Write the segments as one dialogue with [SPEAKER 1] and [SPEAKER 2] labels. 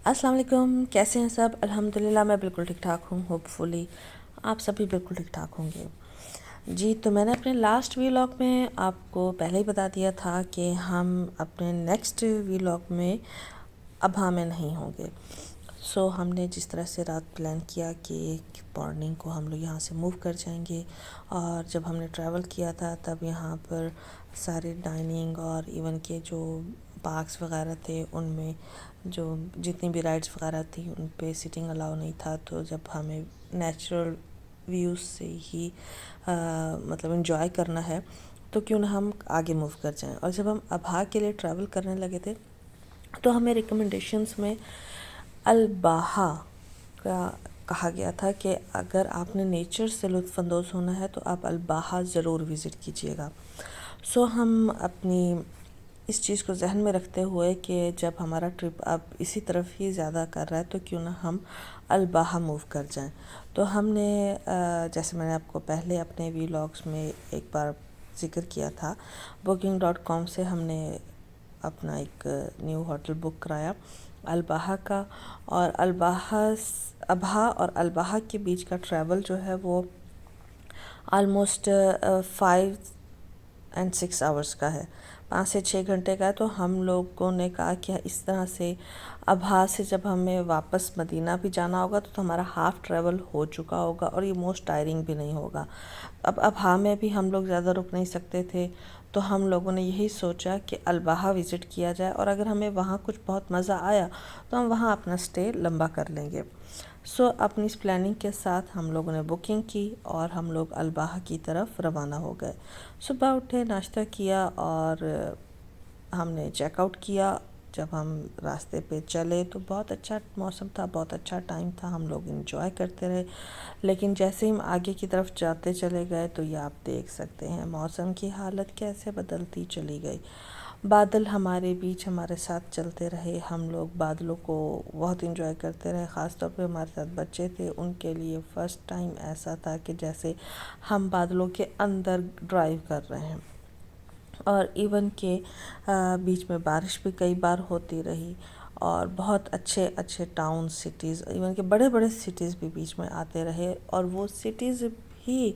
[SPEAKER 1] अस्सलाम वालेकुम, कैसे हैं सब। अल्हम्दुलिल्लाह मैं बिल्कुल ठीक ठाक हूँ। होपफुली आप सभी बिल्कुल ठीक ठाक होंगे। जी, तो मैंने अपने लास्ट वीलॉग में आपको पहले ही बता दिया था कि हम अपने नेक्स्ट वीलॉग में अबहा में नहीं होंगे। हमने जिस तरह से रात प्लान किया कि मॉर्निंग को हम लोग यहाँ से मूव कर जाएंगे, और जब हमने ट्रैवल किया था तब यहाँ पर सारे डाइनिंग और इवन के जो पार्क्स वगैरह थे उनमें जो जितनी भी राइड्स वगैरह थी उन पे सिटिंग अलाउ नहीं था। तो जब हमें नेचुरल व्यूज़ से ही मतलब इन्जॉय करना है तो क्यों ना हम आगे मूव कर जाएं। और जब हम अबहा के लिए ट्रैवल करने लगे थे तो हमें रिकमेंडेशंस में अल-बाहा का कहा गया था कि अगर आपने नेचर से लुत्फ़अंदोज़ होना है तो आप अल-बाहा ज़रूर विज़िट कीजिएगा। हम अपनी इस चीज़ को जहन में रखते हुए कि जब हमारा ट्रिप अब इसी तरफ ही ज़्यादा कर रहा है तो क्यों ना हम अल-बाहा मूव कर जाएं। तो हमने जैसे मैंने आपको पहले अपने वीलॉग्स में एक बार ज़िक्र किया था, booking.com से हमने अपना एक न्यू होटल बुक कराया अल-बाहा का। और अबहा और अल-बाहा के बीच का ट्रैवल जो है वो आलमोस्ट 5 and 6 आवर्स का है, 5 से 6 घंटे का है। तो हम लोगों ने कहा कि इस तरह से अबहा से जब हमें वापस मदीना भी जाना होगा तो हमारा हाफ़ ट्रैवल हो चुका होगा और ये मोस्ट टायरिंग भी नहीं होगा। अब अबहा में भी हम लोग ज़्यादा रुक नहीं सकते थे, तो हम लोगों ने यही सोचा कि अल-बाहा विज़िट किया जाए, और अगर हमें वहाँ कुछ बहुत मज़ा आया तो हम वहाँ अपना स्टे लंबा कर लेंगे। अपनी इस प्लानिंग के साथ हम लोगों ने बुकिंग की और हम लोग अल-बाहा की तरफ रवाना हो गए। सुबह उठे, नाश्ता किया और हमने चेकआउट किया। जब हम रास्ते पे चले तो बहुत अच्छा मौसम था, बहुत अच्छा टाइम था, हम लोग एंजॉय करते रहे। लेकिन जैसे ही हम आगे की तरफ जाते चले गए तो ये आप देख सकते हैं मौसम की हालत कैसे बदलती चली गई। बादल हमारे बीच हमारे साथ चलते रहे, हम लोग बादलों को बहुत एंजॉय करते रहे। ख़ास तौर पे हमारे साथ बच्चे थे, उनके लिए फ़र्स्ट टाइम ऐसा था कि जैसे हम बादलों के अंदर ड्राइव कर रहे हैं। और इवन के बीच में बारिश भी कई बार होती रही, और बहुत अच्छे अच्छे टाउन सिटीज़, इवन के बड़े बड़े सिटीज़ भी बीच में आते रहे, और वो सिटीज़ भी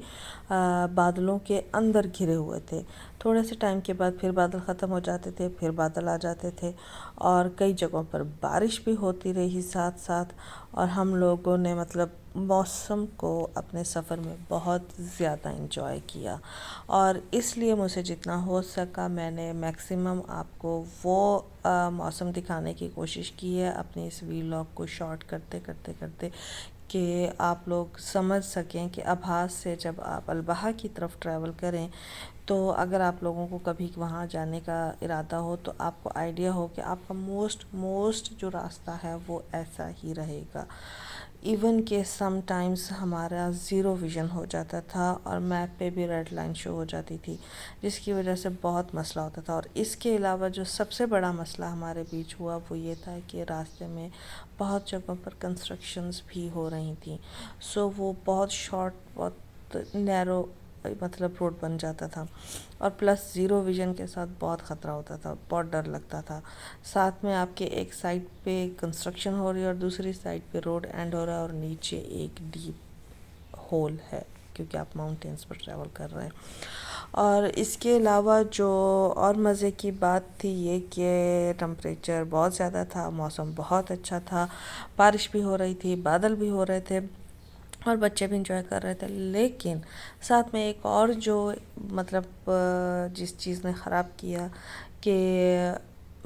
[SPEAKER 1] बादलों के अंदर घिरे हुए थे। थोड़े से टाइम के बाद फिर बादल ख़त्म हो जाते थे, फिर बादल आ जाते थे, और कई जगहों पर बारिश भी होती रही साथ साथ। और हम लोगों ने मतलब मौसम को अपने सफ़र में बहुत ज़्यादा इंजॉय किया, और इसलिए मुझे जितना हो सका मैंने मैक्सिमम आपको वो मौसम दिखाने की कोशिश की है अपने इस वीलॉग को शॉर्ट करते करते करते, कि आप लोग समझ सकें कि अबहा से जब आप अल-बाहा की तरफ ट्रैवल करें तो अगर आप लोगों को कभी वहाँ जाने का इरादा हो तो आपको आइडिया हो कि आपका मोस्ट जो रास्ता है वो ऐसा ही रहेगा। इवन के सम टाइम्स हमारा ज़ीरो विज़न हो जाता था और मैप पे भी रेड लाइन शो हो जाती थी, जिसकी वजह से बहुत मसला होता था। और इसके अलावा जो सबसे बड़ा मसला हमारे बीच हुआ वो ये था कि रास्ते में बहुत जगहों पर कंस्ट्रक्शंस भी हो रही थी। वो बहुत शॉर्ट, बहुत नैरो मतलब रोड बन जाता था, और प्लस ज़ीरो विज़न के साथ बहुत ख़तरा होता था, बहुत डर लगता था। साथ में आपके एक साइड पे कंस्ट्रक्शन हो रही है और दूसरी साइड पे रोड एंड हो रहा है, और नीचे एक डीप होल है क्योंकि आप माउंटेन्स पर ट्रैवल कर रहे हैं। और इसके अलावा जो और मज़े की बात थी ये कि टेम्परेचर बहुत ज़्यादा था, मौसम बहुत अच्छा था, बारिश भी हो रही थी, बादल भी हो रहे थे, और बच्चे भी इंजॉय कर रहे थे। लेकिन साथ में एक और जो मतलब जिस चीज़ ने ख़राब किया कि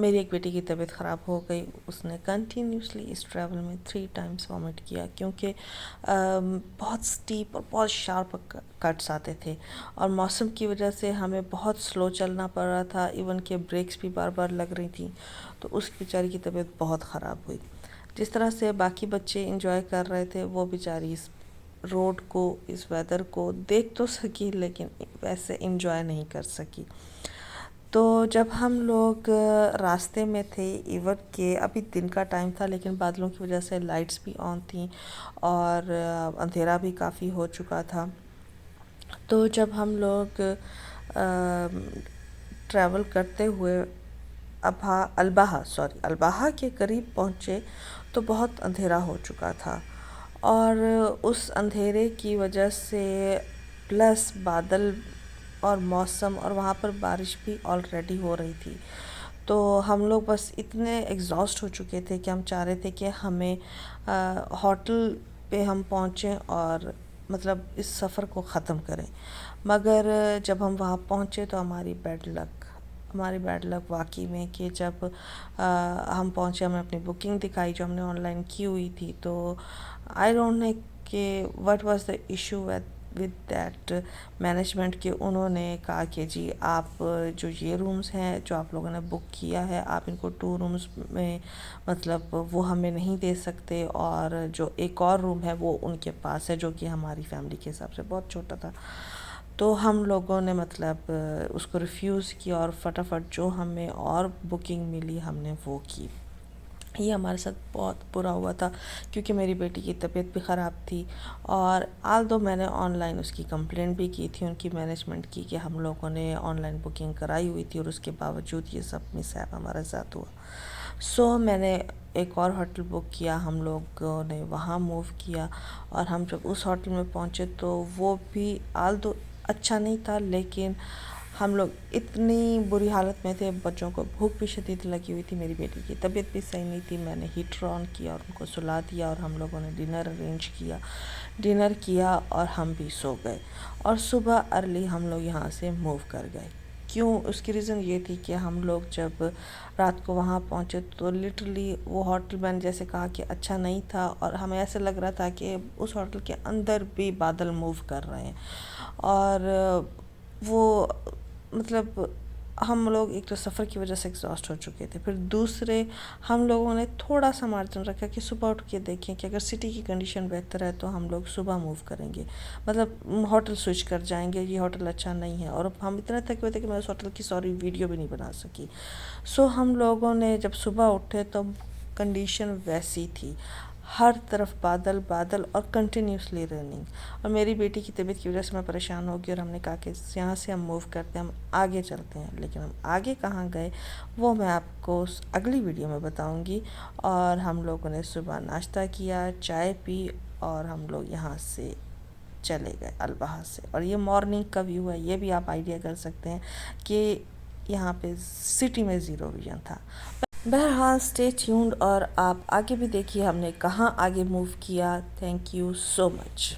[SPEAKER 1] मेरी एक बेटी की तबीयत ख़राब हो गई। उसने कंटिन्यूसली इस ट्रैवल में 3 टाइम्स वॉमिट किया, क्योंकि बहुत स्टीप और बहुत शार्प कट्स आते थे, और मौसम की वजह से हमें बहुत स्लो चलना पड़ रहा था, इवन के ब्रेक्स भी बार बार लग रही थी। तो उस बेचारी की तबीयत बहुत ख़राब हुई। जिस तरह से बाकी बच्चे इंजॉय कर रहे थे वो बेचारी इस रोड को, इस वेदर को देख तो सकी लेकिन वैसे इंजॉय नहीं कर सकी। तो जब हम लोग रास्ते में थे, इवन के अभी दिन का टाइम था लेकिन बादलों की वजह से लाइट्स भी ऑन थी और अंधेरा भी काफ़ी हो चुका था। तो जब हम लोग ट्रैवल करते हुए الباحا کے قریب پہنچے تو بہت اندھیرا ہو چکا تھا، اور اس اندھیرے کی وجہ سے پلس بادل اور موسم، اور وہاں پر بارش بھی آلریڈی ہو رہی تھی، تو ہم لوگ بس اتنے ایگزاسٹ ہو چکے تھے کہ ہم چاہ رہے تھے کہ ہمیں ہوٹل پہ ہم پہنچیں اور مطلب اس سفر کو ختم کریں، مگر جب ہم وہاں پہنچے تو ہماری بیڈ لک واقعی میں کہ جب ہم پہنچے، ہمیں اپنی بکنگ دکھائی جو ہم نے آن لائن کی ہوئی تھی، تو آئی ڈونٹ نو کہ what was the issue with that management, کہ انہوں نے کہا کہ جی آپ جو یہ رومز ہیں جو آپ لوگوں نے بک کیا ہے، آپ ان کو 2 رومز میں مطلب وہ ہمیں نہیں دے سکتے، اور جو ایک اور روم ہے وہ ان کے پاس ہے جو کہ ہماری فیملی کے حساب سے بہت چھوٹا تھا، تو ہم لوگوں نے مطلب اس کو ریفیوز کیا، اور فٹافٹ جو ہمیں اور بکنگ ملی ہم نے وہ کی۔ یہ ہمارے ساتھ بہت برا ہوا تھا کیونکہ میری بیٹی کی طبیعت بھی خراب تھی، اور آلدو میں نے آن لائن اس کی کمپلینٹ بھی کی تھی ان کی مینجمنٹ کی کہ ہم لوگوں نے آن لائن بکنگ کرائی ہوئی تھی اور اس کے باوجود یہ سب مس ہیپ ہمارے ساتھ ہوا، سو میں نے ایک اور ہوٹل بک کیا، ہم لوگوں نے وہاں موو کیا، اور ہم جب اس ہوٹل میں پہنچے تو وہ بھی آلدو اچھا نہیں تھا، لیکن ہم لوگ اتنی بری حالت میں تھے، بچوں کو بھوک بھی شدید لگی ہوئی تھی، میری بیٹی کی طبیعت بھی صحیح نہیں تھی، میں نے ہیٹر آن کیا اور ان کو سلا دیا، اور ہم لوگوں نے ڈنر کیا اور ہم بھی سو گئے، اور صبح ارلی ہم لوگ یہاں سے موو کر گئے۔ کیوں؟ اس کی ریزن یہ تھی کہ ہم لوگ جب رات کو وہاں پہنچے تو لٹرلی وہ ہوٹل میں نے جیسے کہا کہ اچھا نہیں تھا، اور ہمیں ایسے لگ رہا تھا کہ اس ہوٹل کے اندر بھی بادل موو کر رہے ہیں، اور وہ مطلب ہم لوگ ایک تو سفر کی وجہ سے ایگزاسٹ ہو چکے تھے، پھر دوسرے ہم لوگوں نے تھوڑا سا مارجن رکھا کہ صبح اٹھ کے دیکھیں کہ اگر سٹی کی کنڈیشن بہتر ہے تو ہم لوگ صبح موو کریں گے، مطلب ہوٹل سوئچ کر جائیں گے، یہ ہوٹل اچھا نہیں ہے، اور اب ہم اتنے تھکے ہوئے تھے کہ میں اس ہوٹل کی سوری ویڈیو بھی نہیں بنا سکی، سو ہم لوگوں نے جب صبح اٹھے تو کنڈیشن ویسی تھی، ہر طرف بادل اور کنٹینیوسلی ریننگ، اور میری بیٹی کی طبیعت کی وجہ سے میں پریشان ہو گئی، اور ہم نے کہا کہ یہاں سے ہم موو کرتے ہیں، ہم آگے چلتے ہیں، لیکن ہم آگے کہاں گئے وہ میں آپ کو اگلی ویڈیو میں بتاؤں گی، اور ہم لوگوں نے صبح ناشتہ کیا، چائے پی، اور ہم لوگ یہاں سے چلے گئے الباحا سے، اور یہ مارننگ کا ویو ہے، یہ بھی آپ آئیڈیا کر سکتے ہیں کہ یہاں پہ سٹی میں 0 ویژن تھا۔ بہرحال اسٹے ٹیونڈ، اور آپ آگے بھی دیکھیے ہم نے کہاں آگے موو کیا۔ Thank you so much.